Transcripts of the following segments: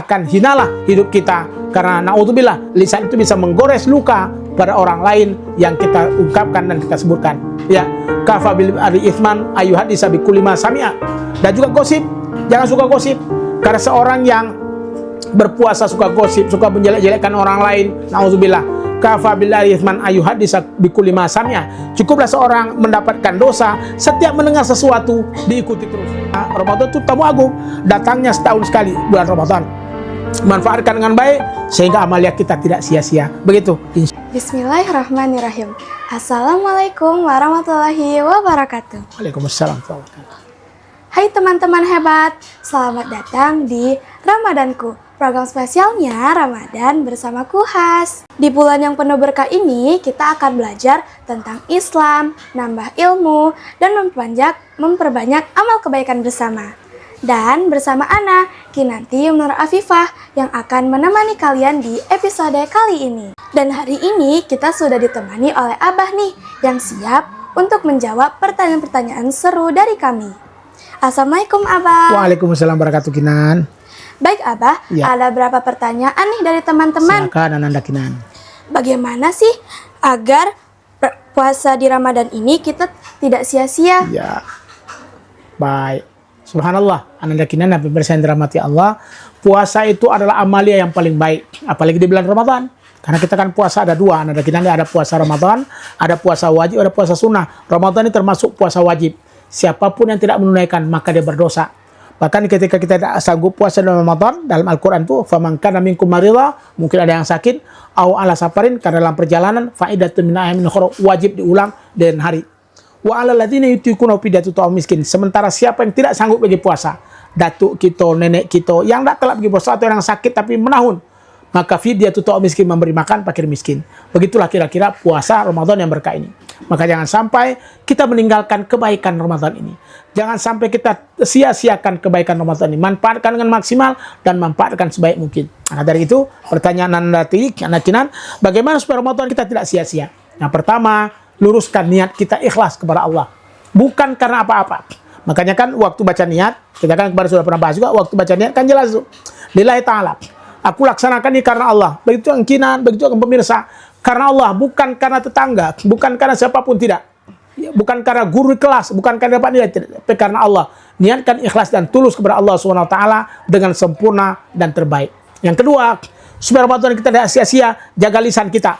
akan hinalah hidup kita. Karena naudzubillah, lisan itu bisa menggores luka pada orang lain yang kita ungkapkan dan kita sebutkan. Ya, kafa bil ari itsman ayyuhadisa bi kulli ma sami'a. Dan juga gosip, jangan suka gosip. Karena seorang yang berpuasa suka gosip, suka menjelek-jelekkan orang lain, naudzubillah, kafa bil ari itsman ayyuhadisa bi kulli ma sami'a. Cukuplah seorang mendapatkan dosa setiap mendengar sesuatu diikuti terus. Ramadan itu tamu agung, datangnya setahun sekali bulan Ramadan. Manfaatkan dengan baik sehingga amalia kita tidak sia-sia. Begitu. Bismillahirrahmanirrahim. Assalamualaikum warahmatullahi wabarakatuh. Waalaikumsalam warahmatullahi wabarakatuh. Hai teman-teman hebat, selamat datang di Ramadanku, program spesialnya Ramadan bersama Kuhas. Di bulan yang penuh berkah ini, kita akan belajar tentang Islam, nambah ilmu, dan memperbanyak amal kebaikan bersama. Dan bersama Ana, Kinanti Nur Afifah, yang akan menemani kalian di episode kali ini. Dan hari ini kita sudah ditemani oleh Abah nih, yang siap untuk menjawab pertanyaan-pertanyaan seru dari kami. Assalamualaikum Abah. Waalaikumsalam warahmatullahi wabarakatuh, Kinan. Baik Abah, Ya. ada berapa pertanyaan nih dari teman-teman? Silakan Ananda Kinan. Bagaimana sih agar puasa di Ramadan ini kita tidak sia-sia? Ya. Baik. Subhanallah, Ananda Kinan dan pemirsa yang dirahmati Allah, puasa itu adalah amalia yang paling baik, apalagi di bulan Ramadan. Karena kita kan puasa ada dua, Ananda Kinan, ada puasa Ramadan, ada puasa wajib, ada puasa sunnah. Ramadan ini termasuk puasa wajib. Siapapun yang tidak menunaikan maka dia berdosa. Bahkan ketika kita tidak sanggup puasa dalam Ramadan, dalam Al-Quran itu faman kana minkum maridha, mungkin ada yang sakit, au ala safarin, karena dalam perjalanan, faidatun min ayyamin ukhra, wajib diulang dan hari. Wa alal ladzina yutiquna fidyatun ta'am miskin. Sementara siapa yang tidak sanggup bagi puasa, datuk kita, nenek kita yang tidak telah bagi puasa atau yang sakit tapi menahun, maka fidyatun ta'am miskin, memberi makan fakir miskin. Begitulah kira-kira puasa Ramadan yang berkah ini. Maka jangan sampai kita meninggalkan kebaikan Ramadan ini. Jangan sampai kita sia-siakan kebaikan Ramadan ini. Manfaatkan dengan maksimal dan manfaatkan sebaik mungkin. Nah, dari itu pertanyaan Anda Kinan, bagaimana supaya Ramadan kita tidak sia-sia? Yang pertama, luruskan niat kita ikhlas kepada Allah. Bukan karena apa-apa. Makanya kan waktu baca niat, kita kan kemarin sudah pernah bahas juga, waktu baca niat kan jelas tuh. Lillahi ta'ala. Aku laksanakan ini karena Allah. Begitu yang Kinan, begitu yang pemirsa. Karena Allah, bukan karena tetangga, bukan karena siapapun, tidak. Bukan karena guru kelas, bukan karena dapat nilai, tidak. Tapi karena Allah. Niatkan ikhlas dan tulus kepada Allah SWT dengan sempurna dan terbaik. Yang kedua, supaya Ramadan kita tidak sia-sia, jaga lisan kita.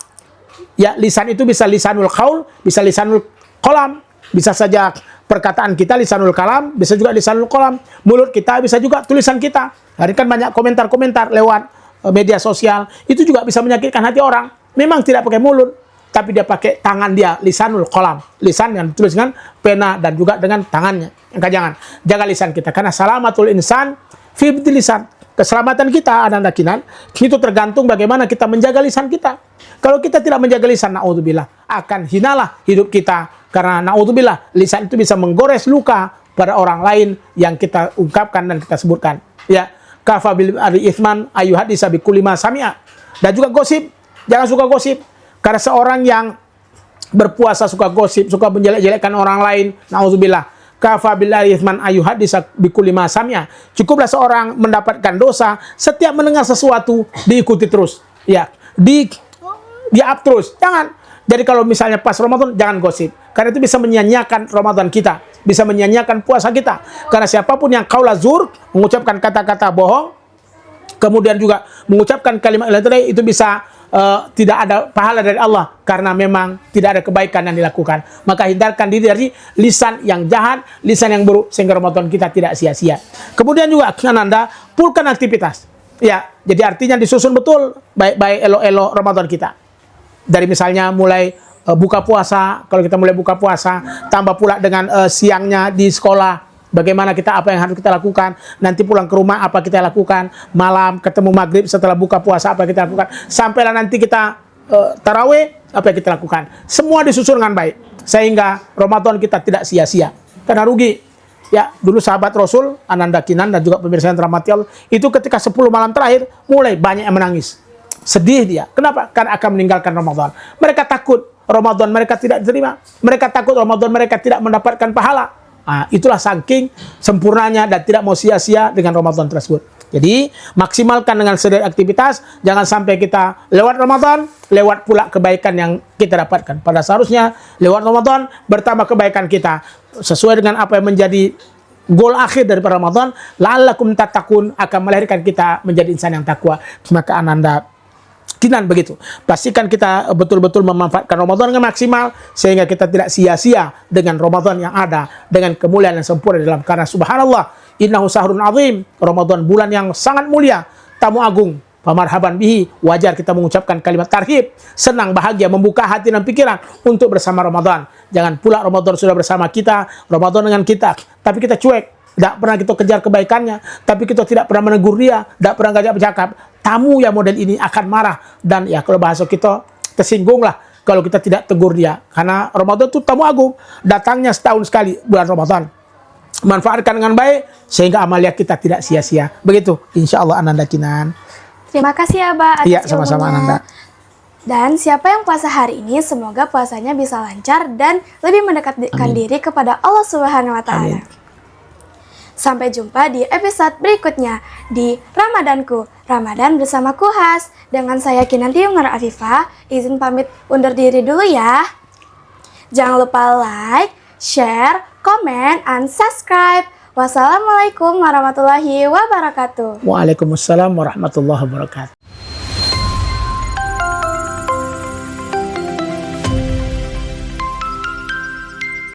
Ya, lisan itu bisa lisanul qaul, bisa lisanul qalam, bisa saja perkataan kita lisanul kalam, bisa juga lisanul qalam. Mulut kita bisa juga tulisan kita. Hari kan banyak komentar-komentar lewat media sosial, itu juga bisa menyakitkan hati orang. Memang tidak pakai mulut, tapi dia pakai tangan dia, lisanul qalam. Lisan yang ditulis dengan pena dan juga dengan tangannya. Jangan jaga lisan kita, karena salamatul insan fi lisan. Keselamatan kita, Ananda Kinan, itu tergantung bagaimana kita menjaga lisan kita. Kalau kita tidak menjaga lisan, naudzubillah, akan hinalah hidup kita. Karena naudzubillah, lisan itu bisa menggores luka pada orang lain yang kita ungkapkan dan kita sebutkan. Ya, kafa bil ari itsman ayyuhadisa bi kulli ma sami'a. Dan juga gosip, jangan suka gosip. Karena seorang yang berpuasa suka gosip, suka menjelek-jelekkan orang lain, naudzubillah, kafa billahi itsman ayyuhadisa bi kulli ma sami'a. Cukuplah seorang mendapatkan dosa setiap mendengar sesuatu diikuti terus. Ya, di-up terus. Jangan. Jadi kalau misalnya pas Ramadan jangan gosip. Karena itu bisa menyia-nyiakan Ramadan kita, bisa menyia-nyiakan puasa kita. Karena siapapun yang qaula zur, mengucapkan kata-kata bohong, kemudian juga mengucapkan kalimat ilahi, itu bisa tidak ada pahala dari Allah karena memang tidak ada kebaikan yang dilakukan. Maka hindarkan diri dari lisan yang jahat, lisan yang buruk, sehingga Ramadan kita tidak sia-sia. Kemudian juga Anda pulkan aktivitas. Ya, jadi artinya disusun betul baik-baik elok-elok Ramadan kita. Dari misalnya mulai buka puasa, kalau kita mulai buka puasa, tambah pula dengan siangnya di sekolah. Bagaimana kita, apa yang harus kita lakukan, nanti pulang ke rumah apa kita lakukan, malam ketemu maghrib setelah buka puasa apa yang kita lakukan, sampailah nanti kita tarawih apa yang kita lakukan. Semua disusun dengan baik sehingga Ramadan kita tidak sia-sia. Karena rugi. Ya, dulu sahabat Rasul Ananda Kinan dan juga pemirsa yang dirahmati Allah, itu ketika 10 malam terakhir mulai banyak yang menangis. Sedih dia. Kenapa? Karena akan meninggalkan Ramadan. Mereka takut Ramadan mereka tidak diterima. Mereka takut Ramadan mereka tidak mendapatkan pahala. Itulah saking sempurnanya dan tidak mau sia-sia dengan Ramadan tersebut. Jadi maksimalkan dengan segala aktivitas, jangan sampai kita lewat Ramadan, lewat pula kebaikan yang kita dapatkan. Pada seharusnya lewat Ramadan bertambah kebaikan kita sesuai dengan apa yang menjadi goal akhir dari Ramadan. La'allakum tattaqun, akan melahirkan kita menjadi insan yang takwa. Maka ananda kinan begitu. Pastikan kita betul-betul memanfaatkan Ramadan dengan maksimal sehingga kita tidak sia-sia dengan Ramadan yang ada, dengan kemuliaan yang sempurna dalam, karena subhanallah innahu sahrun azim, Ramadan bulan yang sangat mulia, tamu agung. Pamarhaban bihi, wajar kita mengucapkan kalimat tarhib, senang, bahagia, membuka hati dan pikiran untuk bersama Ramadan. Jangan pula Ramadan sudah bersama kita, Ramadan dengan kita, tapi kita cuek, tidak pernah kita kejar kebaikannya, tapi kita tidak pernah menegur dia, tidak pernah ngajak bercakap. Tamu yang model ini akan marah, dan ya kalau bahasa kita tersinggung lah kalau kita tidak tegur dia, karena Ramadan itu tamu agung, datangnya setahun sekali bulan Ramadan. Manfaatkan dengan baik sehingga amalia kita tidak sia-sia. Begitu, insya Allah ananda kinan. Terima kasih Abah atas Iya, sama-sama ilmunya. Ananda. Dan siapa yang puasa hari ini, semoga puasanya bisa lancar dan lebih mendekatkan diri kepada Allah Subhanahu wa Ta'ala. Amin. Sampai jumpa di episode berikutnya di Ramadanku, Ramadan bersama Kuhas. Dengan saya Kinanti Umar Afifah, izin pamit undur diri dulu ya. Jangan lupa like, share, komen, and subscribe. Wassalamualaikum warahmatullahi wabarakatuh. Waalaikumsalam warahmatullahi wabarakatuh.